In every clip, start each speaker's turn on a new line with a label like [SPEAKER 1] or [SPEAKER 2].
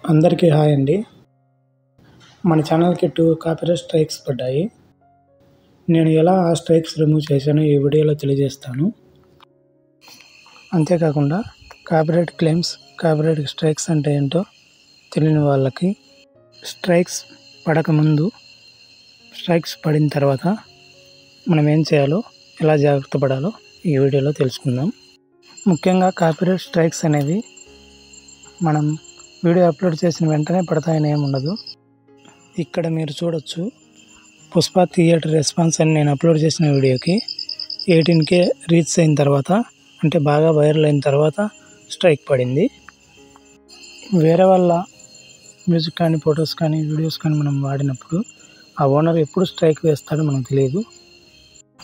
[SPEAKER 1] అందరికీ హాయ్ అండి. మన ఛానల్‌కి 2 కాపీరైట్ స్ట్రైక్స్ పడ్డాయి. నేను ఎలా ఆ స్ట్రైక్స్ రిమూవ్ చేశానో ఈ వీడియోలో తెలియజేస్తాను. అంతేకాకుండా కాపీరైట్ క్లెయిమ్స్, కాపీరైట్ స్ట్రైక్స్ అంటే ఏంటో తెలియని వాళ్ళకి, స్ట్రైక్స్ పడకముందు, స్ట్రైక్స్ పడిన తర్వాత మనం ఏం చేయాలో, ఎలా జాగ్రత్త పడాలో ఈ వీడియోలో తెలుసుకుందాం. ముఖ్యంగా కాపీరైట్ స్ట్రైక్స్ అనేవి మనం వీడియో అప్లోడ్ చేసిన వెంటనే పడతాయని ఏమి ఉండదు. ఇక్కడ మీరు చూడొచ్చు, పుష్ప థియేటర్ రెస్పాన్స్ అని నేను అప్లోడ్ చేసిన వీడియోకి 18K రీచ్ అయిన తర్వాత, అంటే బాగా వైరల్ అయిన తర్వాత స్ట్రైక్ పడింది. వేరే వాళ్ళ మ్యూజిక్ కానీ, ఫొటోస్ కానీ, వీడియోస్ కానీ మనం వాడినప్పుడు ఆ ఓనర్ ఎప్పుడు స్ట్రైక్ వేస్తాడో మనకు తెలియదు.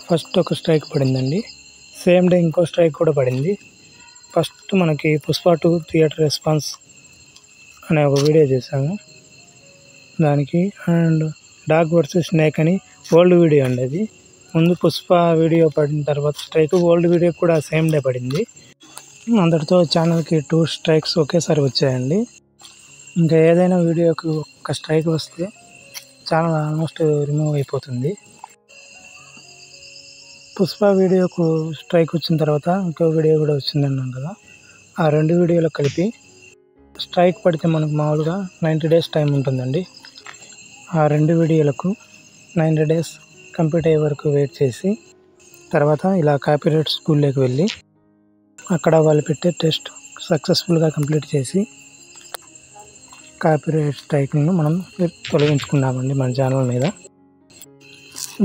[SPEAKER 1] ఫస్ట్ ఒక స్ట్రైక్ పడిందండి, సేమ్ డే ఇంకో స్ట్రైక్ కూడా పడింది. ఫస్ట్ మనకి పుష్ప 2 థియేటర్ రెస్పాన్స్ అనే ఒక వీడియో చేశాము దానికి, అండ్ డాగ్ వర్సెస్ స్నేక్ అని ఓల్డ్ వీడియో అండి. అది ముందు పుష్ప వీడియో పడిన తర్వాత స్ట్రైక్, ఓల్డ్ వీడియో కూడా సేమ్ డే పడింది. అందరితో ఛానల్కి 2 స్ట్రైక్స్ ఒకేసారి వచ్చాయండి. ఇంకా ఏదైనా వీడియోకి ఒక స్ట్రైక్ వస్తే ఛానల్ ఆల్మోస్ట్ రిమూవ్ అయిపోతుంది. పుష్ప వీడియోకు స్ట్రైక్ వచ్చిన తర్వాత ఇంకో వీడియో కూడా వచ్చింది అన్నాం కదా, ఆ 2 వీడియోలు కలిపి స్ట్రైక్ పడితే మనకు మామూలుగా 90 days టైం ఉంటుందండి. ఆ 2 వీడియోలకు 90 days కంప్లీట్ అయ్యే వరకు వెయిట్ చేసి, తర్వాత ఇలా కాపీరైట్ స్కూల్లోకి వెళ్ళి అక్కడ వాళ్ళు పెట్టే టెస్ట్ సక్సెస్ఫుల్గా కంప్లీట్ చేసి కాపీరైట్ స్ట్రైక్లను మనం తొలగించుకున్నామండి మన ఛానల్ మీద.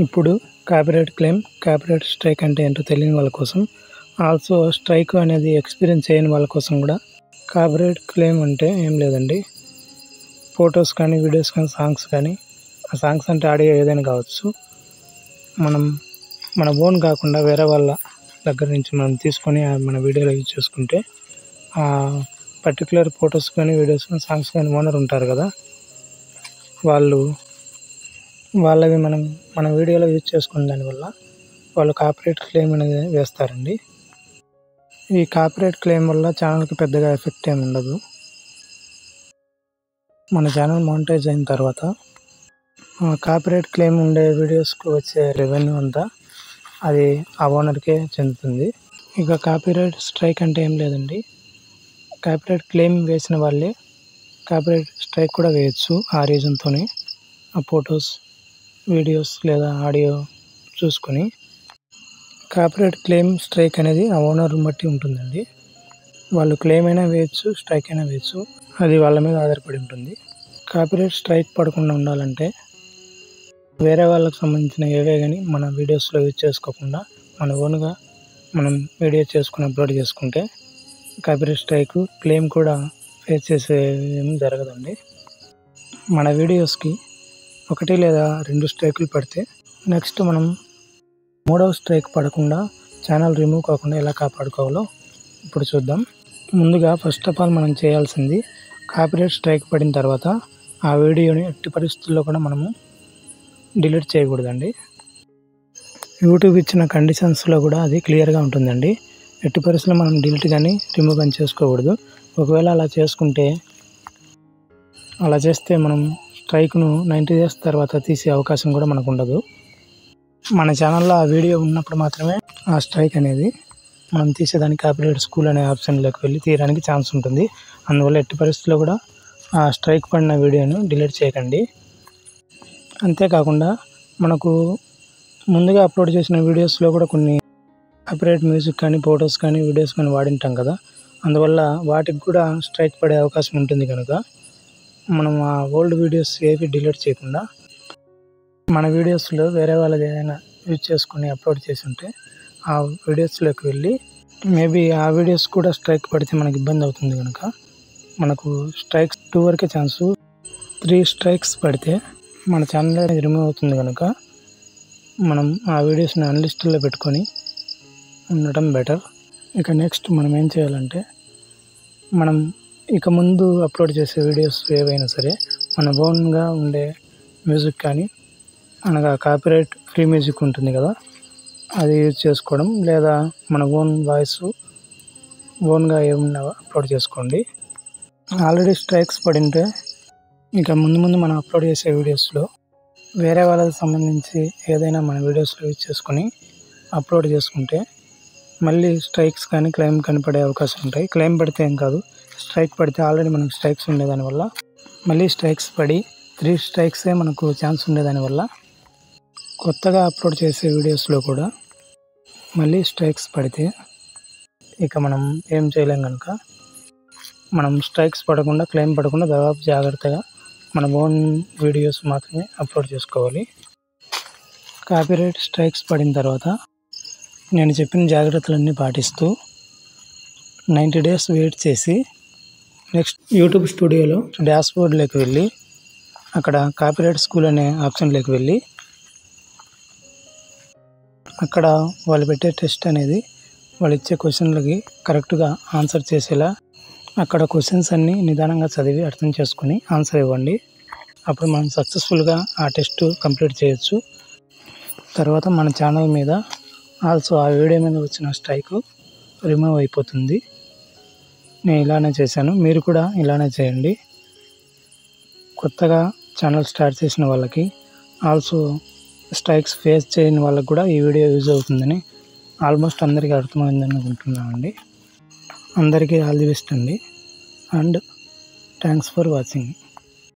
[SPEAKER 1] ఇప్పుడు కాపీరైట్ క్లెయిమ్, కాపీరైట్ స్ట్రైక్ అంటే ఏంటో తెలియని వాళ్ళ కోసం, ఆల్సో స్ట్రైక్ అనేది ఎక్స్పీరియన్స్ చేయని వాళ్ళ కోసం కూడా, కాపీరైట్ క్లెయిమ్ అంటే ఏం లేదండి, ఫొటోస్ కానీ, వీడియోస్ కానీ, సాంగ్స్ కానీ, ఆ సాంగ్స్ అంటే ఆడియో ఏదైనా కావచ్చు, మనం మన ఓన్ కాకుండా వేరే వాళ్ళ దగ్గర నుంచి మనం తీసుకొని మన వీడియోలో యూజ్ చేసుకుంటే, ఆ పర్టికులర్ ఫొటోస్ కానీ, వీడియోస్ కానీ, సాంగ్స్ కానీ ఓనర్ ఉంటారు కదా, వాళ్ళవి మన వీడియోలో యూజ్ చేసుకున్న దానివల్ల వాళ్ళు కాపీరైట్ క్లెయిమ్ అనేది వేస్తారండి. ఈ కాపీరైట్ క్లెయిమ్ వల్ల ఛానల్కి పెద్దగా ఎఫెక్ట్ ఏమి ఉండదు. మన ఛానల్ మానిటైజ్ అయిన తర్వాత కాపీరైట్ క్లెయిమ్ ఉండే వీడియోస్కి వచ్చే రెవెన్యూ అంతా అది ఆ ఓనర్కే చెందుతుంది. ఇక కాపీరైట్ స్ట్రైక్ అంటే ఏం లేదండి, కాపీరైట్ క్లెయిమ్ వేసిన వాళ్ళే కాపీరైట్ స్ట్రైక్ కూడా వేయచ్చు. ఆ రీజన్తోనే ఆ ఫొటోస్, వీడియోస్ లేదా ఆడియో చూసుకొని. కాపీరైట్ క్లెయిమ్, స్ట్రైక్ అనేది ఆ ఓనర్ బట్టి ఉంటుందండి. వాళ్ళు క్లెయిమ్ అయినా వేయచ్చు, స్ట్రైక్ అయినా వేయచ్చు, అది వాళ్ళ మీద ఆధారపడి ఉంటుంది. కాపీరైట్ స్ట్రైక్ పడకుండా ఉండాలంటే వేరే వాళ్ళకి సంబంధించిన ఏవే కానీ మన వీడియోస్లో యూజ్ చేసుకోకుండా మన ఓన్గా మనం వీడియో చేసుకుని అప్లోడ్ చేసుకుంటే కాపీరైట్ స్ట్రైక్, క్లెయిమ్ కూడా ఫేస్ చేసే ఏమి జరగదండి. మన వీడియోస్కి 1 లేదా 2 స్ట్రైకులు పడితే నెక్స్ట్ మనం 3వ స్ట్రైక్ పడకుండా, ఛానల్ రిమూవ్ కాకుండా ఎలా కాపాడుకోవాలో ఇప్పుడు చూద్దాం. ముందుగా ఫస్ట్ ఆఫ్ ఆల్ మనం చేయాల్సింది, కాపీరైట్ స్ట్రైక్ పడిన తర్వాత ఆ వీడియోని ఎట్టి పరిస్థితుల్లో కూడా మనము డిలీట్ చేయకూడదండి. యూట్యూబ్ ఇచ్చిన కండిషన్స్లో కూడా అది క్లియర్గా ఉంటుందండి. ఎట్టి పరిస్థితుల్లో మనం డిలీట్ కానీ, రిమూవ్ కానీ చేసుకోకూడదు. ఒకవేళ అలా చేస్తే మనం స్ట్రైక్ను 90 days తర్వాత తీసే అవకాశం కూడా మనకు ఉండదు. మన ఛానల్లో ఆ వీడియో ఉన్నప్పుడు మాత్రమే ఆ స్ట్రైక్ అనేది మనం తీసేదానికి కాపీరైట్ స్కూల్ అనే ఆప్షన్లోకి వెళ్ళి తీయడానికి ఛాన్స్ ఉంటుంది. అందువల్ల ఎట్టి పరిస్థితుల్లో కూడా ఆ స్ట్రైక్ పడిన వీడియోను డిలీట్ చేయకండి. అంతేకాకుండా మనకు ముందుగా అప్లోడ్ చేసిన వీడియోస్లో కూడా కొన్ని కాపీరైట్ మ్యూజిక్ కానీ, ఫొటోస్ కానీ, వీడియోస్ కానీ వాడింటాం కదా, అందువల్ల వాటికి కూడా స్ట్రైక్ పడే అవకాశం ఉంటుంది. కనుక మనం ఆ ఓల్డ్ వీడియోస్ ఏవి డిలీట్ చేయకుండా మన వీడియోస్లో వేరే వాళ్ళది ఏదైనా యూజ్ చేసుకుని అప్లోడ్ చేసి ఉంటే ఆ వీడియోస్లోకి వెళ్ళి, మేబీ ఆ వీడియోస్ కూడా స్ట్రైక్ పడితే మనకి ఇబ్బంది అవుతుంది. కనుక మనకు స్ట్రైక్స్ 2 వరకే ఛాన్సు, 3 స్ట్రైక్స్ పడితే మన ఛానల్ అనేది రిమూవ్ అవుతుంది. కనుక మనం ఆ వీడియోస్ని అన్లిస్ట్లో పెట్టుకొని ఉండటం బెటర్. ఇక నెక్స్ట్ మనం ఏం చేయాలంటే, మనం ఇక ముందు అప్లోడ్ చేసే వీడియోస్ ఏవైనా సరే మన ఓన్గా ఉండే మ్యూజిక్ కానీ, అనగా కాపీరైట్ ఫ్రీ మ్యూజిక్ ఉంటుంది కదా, అది యూజ్ చేసుకోవడం, లేదా మన ఓన్ వాయిస్ ఓన్గా ఏమన్నా అప్లోడ్ చేసుకోండి. ఆల్రెడీ స్ట్రైక్స్ పడింటే ఇంకా ముందు ముందు మనం అప్లోడ్ చేసే వీడియోస్లో వేరే వాళ్ళకి సంబంధించి ఏదైనా మన వీడియోస్లో యూజ్ చేసుకొని అప్లోడ్ చేసుకుంటే మళ్ళీ స్ట్రైక్స్ కానీ క్లెయిమ్ కానీ పడే అవకాశం ఉంటాయి. క్లెయిమ్ పడితే ఏం కాదు, స్ట్రైక్ పడితే ఆల్రెడీ మనకు స్ట్రైక్స్ ఉండేదానివల్ల మళ్ళీ స్ట్రైక్స్ పడి 3 స్ట్రైక్సే మనకు ఛాన్స్ ఉండేదానివల్ల కొత్తగా అప్లోడ్ చేసే వీడియోస్లో కూడా మళ్ళీ స్ట్రైక్స్ పడితే ఇక మనం ఏం చేయలేం కనుక మనం స్ట్రైక్స్ పడకుండా క్లెయిమ్ పడకుండా దాదాపు జాగ్రత్తగా మన ఓన్ వీడియోస్ మాత్రమే అప్లోడ్ చేసుకోవాలి. కాపీరైట్ స్ట్రైక్స్ పడిన తర్వాత నేను చెప్పిన జాగ్రత్తలన్నీ పాటిస్తూ 90 డేస్ వెయిట్ చేసి నెక్స్ట్ యూట్యూబ్ స్టూడియోలో డాష్బోర్డ్లోకి వెళ్ళి అక్కడ కాపీరైట్ స్కూల్ అనే ఆప్షన్లోకి వెళ్ళి అక్కడ వాళ్ళు పెట్టే టెస్ట్ అనేది వాళ్ళు ఇచ్చే క్వశ్చన్లకి కరెక్ట్గా ఆన్సర్ చేసేలా అక్కడ క్వశ్చన్స్ అన్నీ నిదానంగా చదివి అర్థం చేసుకుని ఆన్సర్ ఇవ్వండి. అప్పుడు మనం సక్సెస్ఫుల్గా ఆ టెస్ట్ కంప్లీట్ చేయొచ్చు. తర్వాత మన ఛానల్ మీద ఆల్సో ఆ వీడియో మీద వచ్చిన స్ట్రైక్ రిమూవ్ అయిపోతుంది. నేను ఇలానే చేశాను, మీరు కూడా ఇలానే చేయండి. కొత్తగా ఛానల్ స్టార్ట్ చేసిన వాళ్ళకి ఆల్సో స్ట్రైక్స్ ఫేస్ చేయని వాళ్ళకి కూడా ఈ వీడియో యూజ్ అవుతుందని ఆల్మోస్ట్ అందరికీ అర్థమైందని అనుకుంటున్నానండి. అందరికీ ఆల్ ది బెస్ట్ అండి, అండ్ థ్యాంక్స్ ఫర్ వాచింగ్.